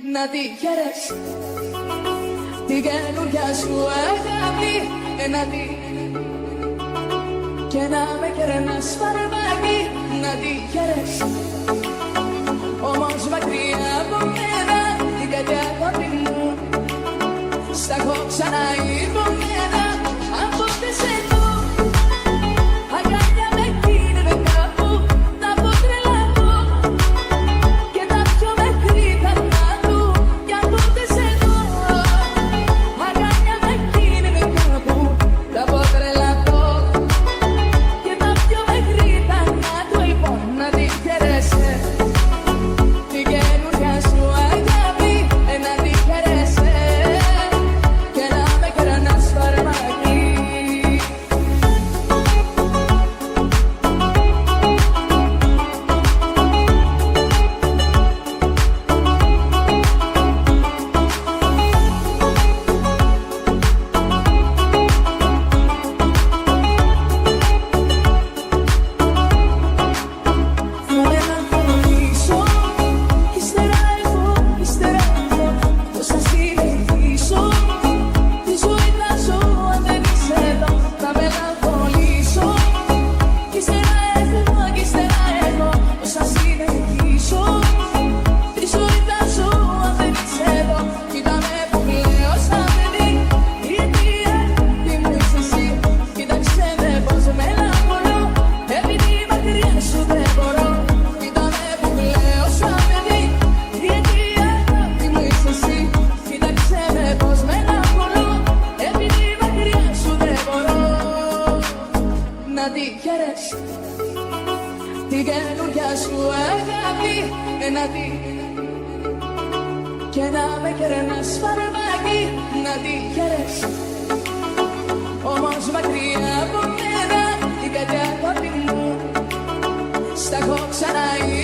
Να τη χαίρες την καινούρια σου αγάπη, να τη και να με κερνάς φαρμάκι. Να τη χαίρες όμως μακριά από μένα, την καρδιά αγάπη μου στα έχω ξαναειδωμένα. Από τις εδώ αγκάλια με κλείνουν κάπου, τα πω τρελαθώ και τα πιο μέχρι καρδιά του. Κι από τις εδώ αγκάλια με κλείνουν κάπου, τα πω τρελαθώ και τα πιο μέχρι καρδιά του. Λοιπόν, να τη χαίρεσαι την καινούρια σου αγάπη, να τη χαίρεσαι και να με κερνάς φαρμάκι. Θα με αναγνωρίσω, ύστερα εγώ πώς θα συνεχίσω τη ζωή να ζω αν δεν είσαι εδώ. Θα με αναγνωρίσω, ύστερα εγώ πώς θα συνεχίσω τη ζωή να ζω αν δεν είσαι εδώ. Κοίτα με που κλαίω σαν παιδί, γιατί τι μου είσαι εσύ. Κοίταξε με πως μελαγχολώ, επειδή μακριά σου δεν μπορώ. Κοίτα με που κλαίω σαν παιδί, γιατί τι μου είσαι εσύ. Κοίταξε με πως μελαγχολώ, επειδή μακριά σου δεν μπορώ. Να τη χαίρες την καινούρια σου αγάπη, να τη και να με κερνάς φαρμάκι. Να τη χαίρες όμως μακριά από μένα, την καρδιά αγάπη μου στα έχω ξαναειδωμένα.